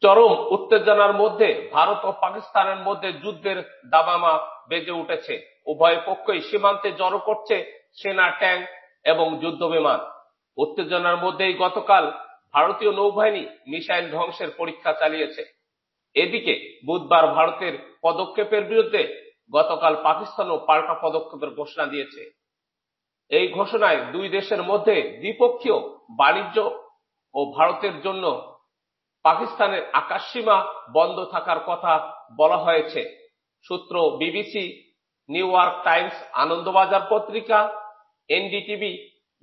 চরম উত্তেজনার মধ্যে ভারত ও পাকিস্তানের মধ্যে যুদ্ধের দামামা বেজে উঠেছে। উভয় পক্ষই সীমান্তে জড়ো করছে সেনা, ট্যাঙ্ক এবং যুদ্ধ বিমান। উত্তেজনার মধ্যেই গতকাল ভারতীয় নৌবাহিনী মিসাইল ধ্বংসের পরীক্ষা চালিয়েছে। এদিকে বুধবার ভারতের পদক্ষেপের বিরুদ্ধে গতকাল পাকিস্তানও পাল্টা পদক্ষেপের ঘোষণা দিয়েছে। এই ঘোষণায় দুই দেশের মধ্যে দ্বিপক্ষীয় বাণিজ্য ও ভারতের জন্য পাকিস্তানের আকাশসীমা বন্ধ থাকার কথা বলা হয়েছে। সূত্র BBC, New York Times, Anandabazar Patrika, NDTV,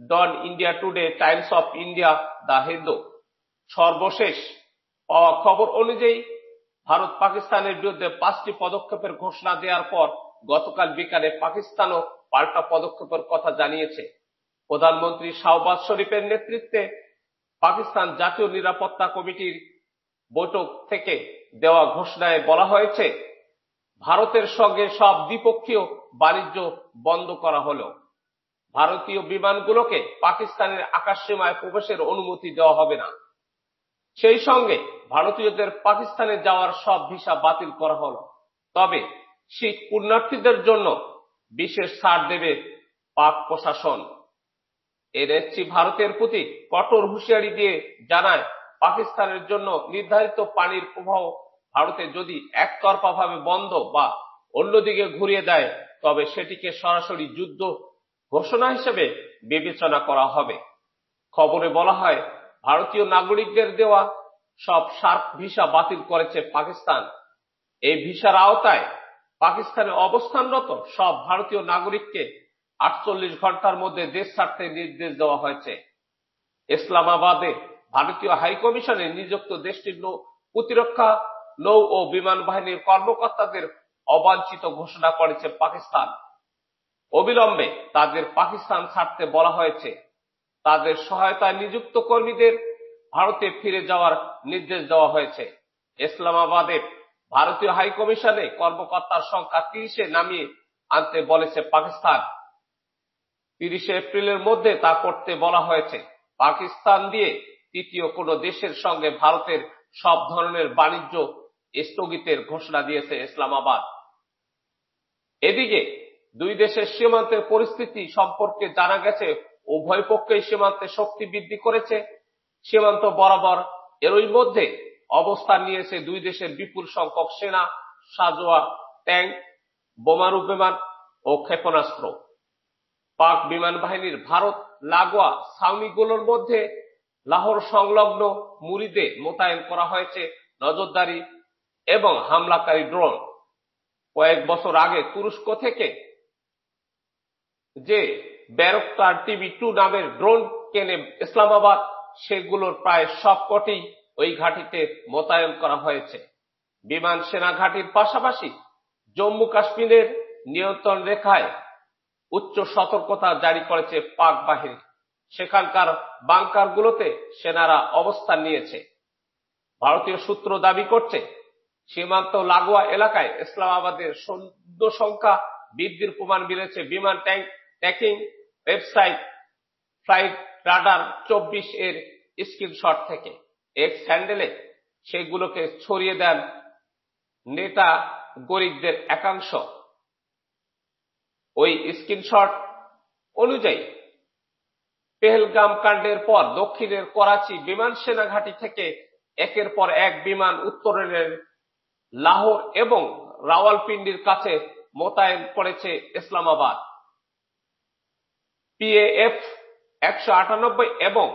Dawn India Today, Times of India, the Hindu. সর্বশেষ পাওয়া খবর অনুযায়ী ভারত পাকিস্তানের বিরুদ্ধে 5টি পদক্ষেপের ঘোষণা দেওয়ার পর গতকাল বিকালে পাকিস্তানও পাল্টা পদক্ষেপের কথা জানিয়েছে। প্রধানমন্ত্রী শাহবাজ শরীফের নেতৃত্বে পাকিস্তান জাতীয় নিরাপত্তা কমিটির বৈঠক থেকে দেওয়া ঘোষণায় বলা হয়েছে, ভারতের সঙ্গে সব দ্বিপক্ষীয় বাণিজ্য বন্ধ করা হলো। ভারতীয় বিমানগুলোকে পাকিস্তানের আকাশসীমায় প্রবেশের অনুমতি দেওয়া হবে না। সেই সঙ্গে ভারতীয়দের পাকিস্তানে যাওয়ার সব ভিসা বাতিল করা হলো। তবে শিখ পুণ্যার্থীদের জন্য বিশেষ ছাড় দেবে পাক প্রশাসন। এনএসসি ভারতের প্রতি কঠোর হুঁশিয়ারি দিয়ে জানায়, পাকিস্তানের জন্য নির্ধারিত পানির প্রবাহ ভারতে যদি একতরফাভাবে বন্ধ বা অন্যদিকে ঘুরিয়ে দেয়, তবে সেটিকে সরাসরি যুদ্ধ ঘোষণা হিসেবে বিবেচনা করা হবে। খবরে বলা হয়, ভারতীয় নাগরিকদের দেওয়া সব সার্ক ভিসা বাতিল করেছে পাকিস্তান। এই ভিসার আওতায় পাকিস্তানে অবস্থানরত সব ভারতীয় নাগরিককে 48 ঘন্টার মধ্যে দেশ ছাড়তে নির্দেশ দেওয়া হয়েছে। ইসলামাবাদে ভারতীয় হাইকমিশনে নিযুক্ত দেশটির প্রতিরক্ষা, নৌ ও বিমান বাহিনীর কর্মকর্তাদের অবাঞ্ছিত ঘোষণা করেছে পাকিস্তান। অবিলম্বে তাদের পাকিস্তান ছাড়তে বলা হয়েছে। তাদের সহায়তায় নিযুক্ত কর্মীদের ভারতে ফিরে যাওয়ার নির্দেশ দেওয়া হয়েছে। ইসলামাবাদে ভারতীয় হাইকমিশনে কর্মকর্তার সংখ্যা 30-এ নামিয়ে আনতে বলেছে পাকিস্তান। 30 এপ্রিলের মধ্যে তা করতে বলা হয়েছে। পাকিস্তান দিয়ে তৃতীয় কোনো দেশের সঙ্গে ভারতের সব ধরনের বাণিজ্য স্থগিতের ঘোষণা দিয়েছে ইসলামাবাদ। এদিকে দুই দেশের সীমান্তের পরিস্থিতি সম্পর্কে জানা গেছে, উভয় পক্ষই সীমান্তে শক্তি বৃদ্ধি করেছে। সীমান্ত বরাবর এরই মধ্যে অবস্থান নিয়েছে দুই দেশের বিপুল সংখ্যক সেনা, সাঁজোয়া, ট্যাঙ্ক, বোমারু বিমান ও ক্ষেপণাস্ত্র। পাক বিমান বাহিনীর ভারত লাগোয়া ছাউনিগুলোর মধ্যে লাহোর সংলগ্ন মুরিদে মোতায়েন করা হয়েছে নজরদারি এবং হামলাকারী ড্রোন। কয়েক বছর আগে তুরস্ক থেকে যে ব্যারকটার টিভি-2 নামের ড্রোন কেনে ইসলামাবাদ, সেগুলোর প্রায় সবকটি ওই ঘাঁটিতে মোতায়েন করা হয়েছে। বিমান সেনা ঘাঁটির পাশাপাশি জম্মু কাশ্মীরের নিয়ন্ত্রণ রেখায় উচ্চ সতর্কতা জারি করেছে পাক বাহিনী। সেখানকার বাংকারগুলোতে সেনারা অবস্থান নিয়েছে। ভারতীয় সূত্র দাবি করছে, সীমান্ত লাগোয়া এলাকায় ইসলামাবাদের সৈন্য সংখ্যা বৃদ্ধির প্রমাণ মিলেছে বিমান ট্র্যাকিং ওয়েবসাইট ফ্লাইট রাডার 24 এর স্ক্রিনশট থেকে। এক্স হ্যান্ডেলে সেগুলোকে ছড়িয়ে দেন নেতা গরিবদের একাংশ। ওই স্ক্রিনশট অনুযায়ী পেহেলগাম কাণ্ডের পর দক্ষিণের করাচি বিমান সেনা ঘাঁটি থেকে একের পর এক বিমান উত্তরের লাহোর এবং রাওয়ালপিন্ডির কাছে মোতায়েন করেছে ইসলামাবাদ। PAF 198 এবং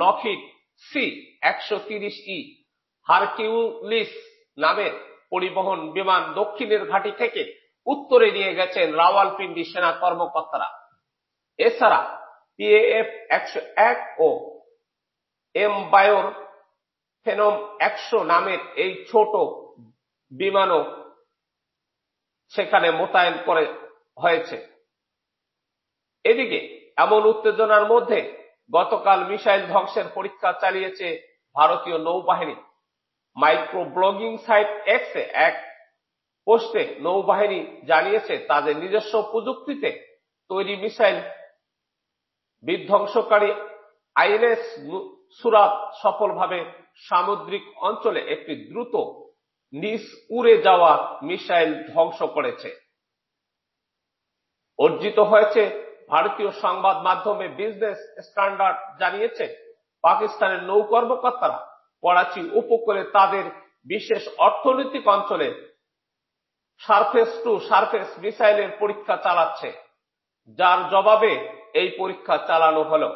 লকহিড C-130E হারকিউলিস নামের পরিবহন বিমান দক্ষিণের ঘাঁটি থেকে উত্তরে নিয়ে গেছেন রাওয়ালপিন্ডি সেনা কর্মকর্তারা। এছাড়া PAF 101 ও এমবায়োর ফেনম 100 নামের এই ছোট বিমানও সেখানে মোতায়েন করে হয়েছে। এদিকে এমন উত্তেজনার মধ্যে গতকাল মিসাইল ধ্বংসের পরীক্ষা চালিয়েছে ভারতীয় নৌবাহিনী। মাইক্রো ব্লগিং সাইট এক্সে এক পোস্টে নৌবাহিনী জানিয়েছে, তাদের নিজস্ব প্রযুক্তিতে তৈরি মিসাইল বিধ্বংসকারী INS সুরাত সফলভাবে সামুদ্রিক অঞ্চলে একটি দ্রুত নিচ উড়ে যাওয়া মিসাইল ধ্বংস করেছে। অর্জিত হয়েছে। ভারতীয় সংবাদ মাধ্যমে বিজনেস স্ট্যান্ডার্ড জানিয়েছে, পাকিস্তানের নৌ কর্মকর্তারা করাচি উপকূলে তাদের বিশেষ অর্থনৈতিক অঞ্চলে সারফেস টু সারফেস মিসাইলের পরীক্ষা চালাচ্ছে, যার জবাবে এই পরীক্ষা চালানো হলো।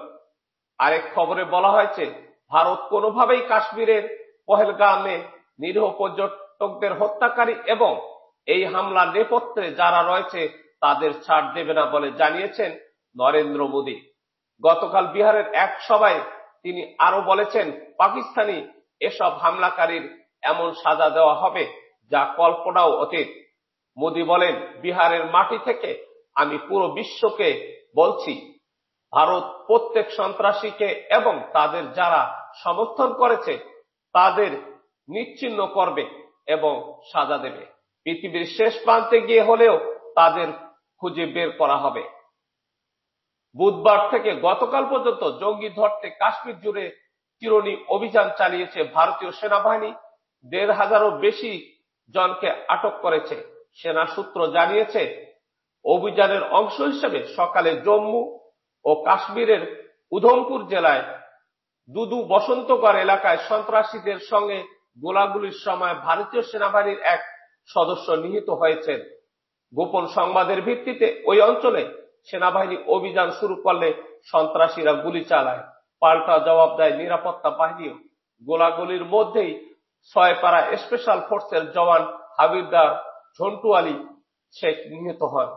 আরেক খবরে বলা হয়েছে, ভারত কোনোভাবেই কাশ্মীরের পহেলগামে নিরীহ পর্যটকদের হত্যাকারী এবং এই হামলার নেপথ্যে যারা রয়েছে তাদের ছাড় দেবে না বলে জানিয়েছেন নরেন্দ্র মোদী। গতকাল বিহারের এক সভায় তিনি আরো বলেছেন, পাকিস্তানি এসব হামলাকারীর এমন সাজা দেওয়া হবে যা কল্পনাও অতীত। মোদী বলেন, বিহারের মাটি থেকে আমি পুরো বিশ্বকে বলছি, ভারত প্রত্যেক সন্ত্রাসীকে এবং তাদের যারা সমর্থন করেছে তাদের নিশ্চিহ্ন করবে এবং সাজা দেবে। পৃথিবীর শেষ প্রান্তে গিয়ে হলেও তাদের খুঁজে বের করা হবে। বুধবার থেকে গতকাল পর্যন্ত জঙ্গি ধরতে কাশ্মীর জুড়ে চিরুনি অভিযান চালিয়েছে ভারতীয় সেনাবাহিনী। ১৫০০-এরও বেশি জনকে আটক করেছে। সেনা সূত্র জানিয়েছে, অভিযানের অংশ হিসেবে সকালে জম্মু ও কাশ্মীরের উধমপুর জেলায় দুদু বসন্তগড় এলাকায় সন্ত্রাসীদের সঙ্গে গোলাগুলির সময় ভারতীয় সেনাবাহিনীর এক সদস্য নিহত হয়েছেন। গোপন সংবাদের ভিত্তিতে ওই অঞ্চলে সেনাবাহিনী অভিযান শুরু করলে সন্ত্রাসীরা গুলি চালায়। পাল্টা জবাব দেয় নিরাপত্তা বাহিনীও। গোলাগুলির মধ্যেই ছয়পাড়া স্পেশাল ফোর্সের জওয়ান হাবিলদার ঝন্টু আলী শেখ নিহত হন।